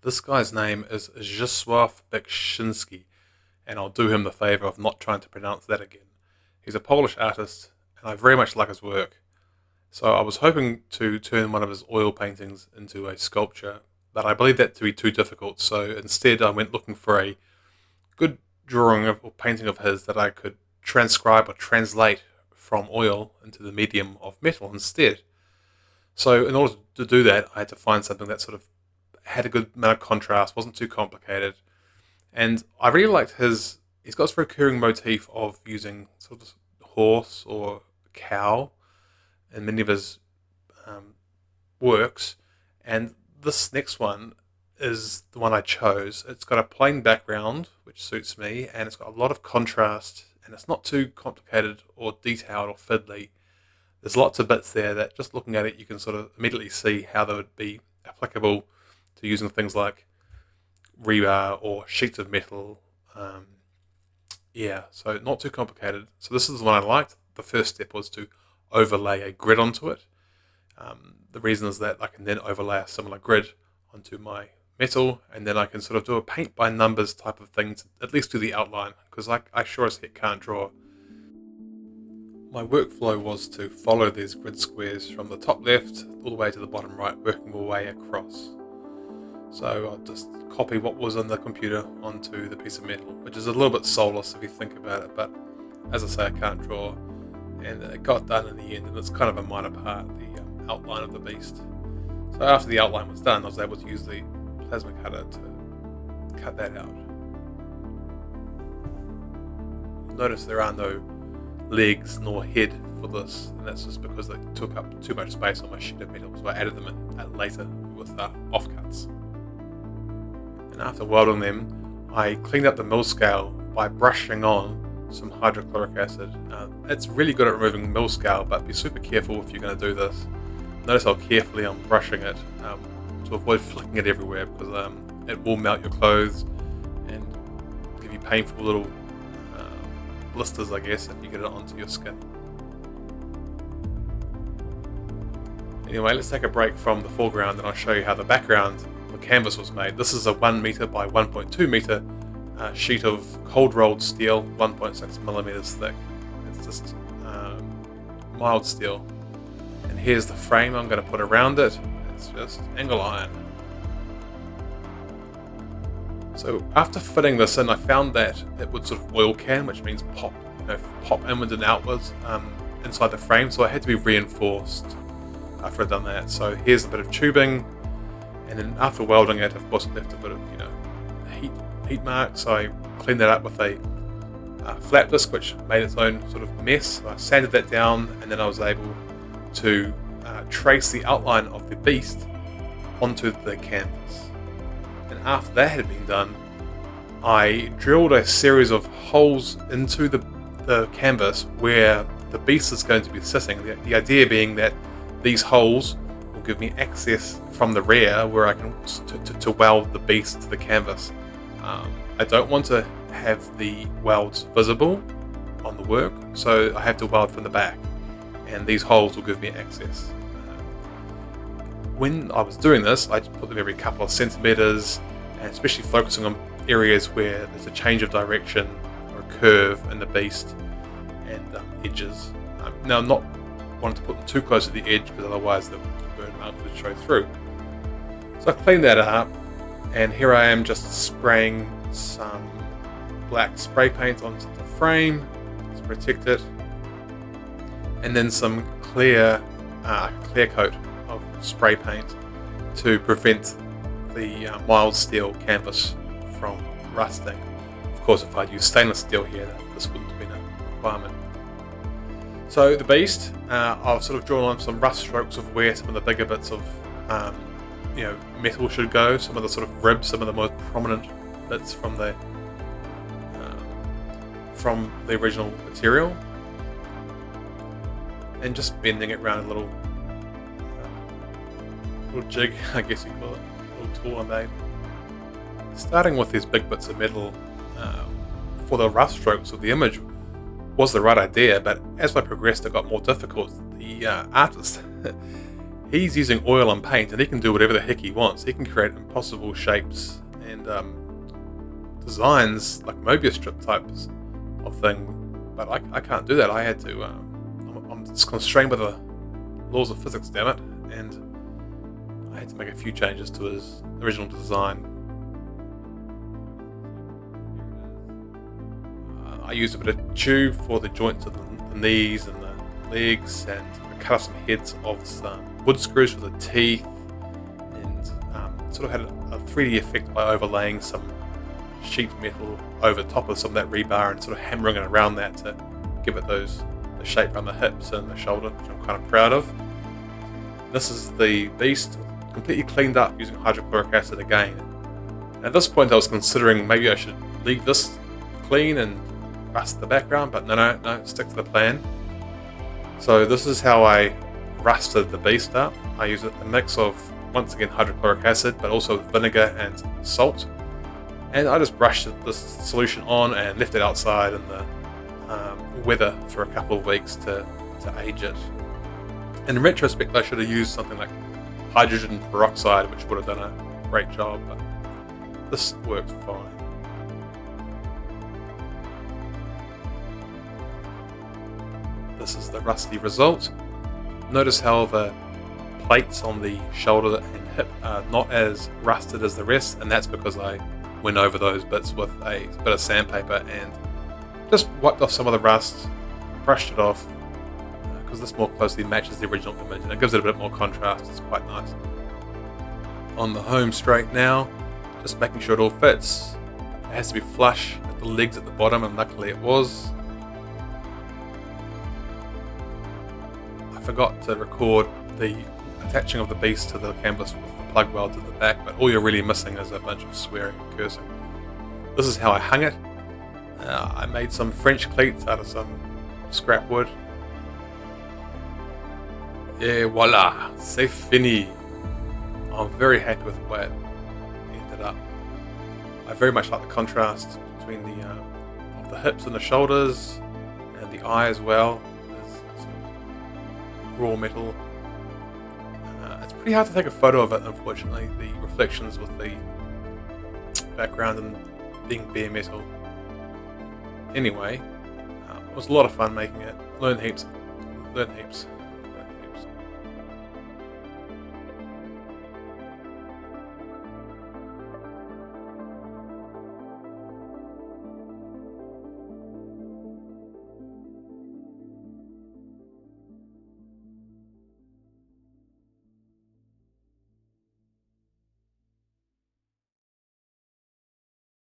This guy's name is Zdzisław Beksiński, and I'll do him the favour of not trying to pronounce that again. He's a Polish artist, and I very much like his work. So I was hoping to turn one of his oil paintings into a sculpture, but I believe that to be too difficult, so instead I went looking for a good drawing of, or painting of his that I could transcribe or translate from oil into the medium of metal instead. So in order to do that, I had to find something that sort of had a good amount of contrast, wasn't too complicated, and I really liked his. He's got this recurring motif of using sort of horse or cow in many of his um, works, and this next one is the one I chose. It's got a plain background, which suits me, and it's got a lot of contrast, and it's not too complicated or detailed or fiddly. There's lots of bits there that just looking at it, you can sort of immediately see how they would be applicable to using things like rebar or sheets of metal. So not too complicated. So this is the one I liked. The first step was to overlay a grid onto it. The reason is that I can then overlay a similar grid onto my metal, and then I can sort of do a paint by numbers type of thing to at least do the outline, because I sure as heck can't draw. My workflow was to follow these grid squares from the top left all the way to the bottom right, working my way across. So I'll just copy what was on the computer onto the piece of metal, which is a little bit soulless if you think about it, but as I say, I can't draw, and it got done in the end, and it's kind of a minor part, the outline of the beast. So after the outline was done, I was able to use the plasma cutter to cut that out. Notice there are no legs nor head for this, and that's just because they took up too much space on my sheet of metal, so I added them in later with offcuts. And after welding them, I cleaned up the mill scale by brushing on some hydrochloric acid. It's really good at removing mill scale, but be super careful if you're going to do this. Notice how carefully I'm brushing it to avoid flicking it everywhere, because it will melt your clothes and give you painful little blisters, I guess, if you get it onto your skin. Anyway, let's take a break from the foreground and I'll show you how the background of the canvas was made. This is a 1 meter by 1.2 meter sheet of cold rolled steel, 1.6 millimeters thick. It's just mild steel. And here's the frame I'm going to put around it. It's just angle iron. So after fitting this in, I found that it would sort of oil can, which means pop inwards and outwards inside the frame. So I had to be reinforced after I'd done that. So here's a bit of tubing, and then after welding it, of course, it left a bit of heat marks. So I cleaned that up with a flat disc, which made its own sort of mess. So I sanded that down, and then I was able to trace the outline of the beast onto the canvas. And after that had been done, I drilled a series of holes into the canvas where the beast is going to be sitting. The idea being that these holes will give me access from the rear where I can to weld the beast to the canvas. I don't want to have the welds visible on the work, so I have to weld from the back, and these holes will give me access. When I was doing this, I just put them every couple of centimeters, and especially focusing on areas where there's a change of direction or a curve in the beast and edges. Now, I'm not wanting to put them too close to the edge, because otherwise the burn marks would show through. So I cleaned that up, and here I am just spraying some black spray paint onto the frame to protect it, and then some clear coat of spray paint to prevent the mild steel canvas from rusting. Of course, if I'd used stainless steel here, this wouldn't have been a requirement. So the beast, I've sort of drawn on some rough strokes of where some of the bigger bits of metal should go, some of the sort of ribs, some of the most prominent bits from the original material, and just bending it around a little jig, I guess you call it, a little tool I made. Starting with these big bits of metal for the rough strokes of the image was the right idea, but as I progressed it got more difficult. The artist he's using oil and paint, and he can do whatever the heck he wants. He can create impossible shapes and designs, like Mobius strip types of thing. But I can't do that. I had to. I'm just constrained by the laws of physics, damn it, and I had to make a few changes to his original design. I used a bit of tube for the joints of the knees and the legs, and I cut off some heads of some wood screws for the teeth, and sort of had a 3D effect by overlaying some sheet metal over top of some of that rebar and sort of hammering it around that to give it the shape around the hips and the shoulder, which I'm kind of proud of. This is the beast, completely cleaned up using hydrochloric acid again. And at this point I was considering maybe I should leave this clean and rust the background, but no, stick to the plan. So this is how I rusted the beast up. I use a mix of, once again, hydrochloric acid, but also vinegar and salt. And I just brushed this solution on and left it outside in the weather for a couple of weeks to age it. In retrospect, I should have used something like hydrogen peroxide, which would have done a great job, but this worked fine. This is the rusty result. Notice how the plates on the shoulder and hip are not as rusted as the rest, and that's because I went over those bits with a bit of sandpaper and just wiped off some of the rust, brushed it off, because this more closely matches the original image and it gives it a bit more contrast. It's quite nice. On the home straight now, just making sure it all fits. It has to be flush at the legs at the bottom, and luckily it was. I forgot to record the attaching of the beast to the canvas with the plug weld to the back, but all you're really missing is a bunch of swearing and cursing. This is how I hung it. I made some French cleats out of some scrap wood. Et voila, c'est fini. I'm very happy with the way it ended up. I very much like the contrast between of the hips and the shoulders, and the eye as well. There's some raw metal. It's pretty hard to take a photo of it, unfortunately. The reflections with the background and being bare metal. Anyway, it was a lot of fun making it. Learned heaps.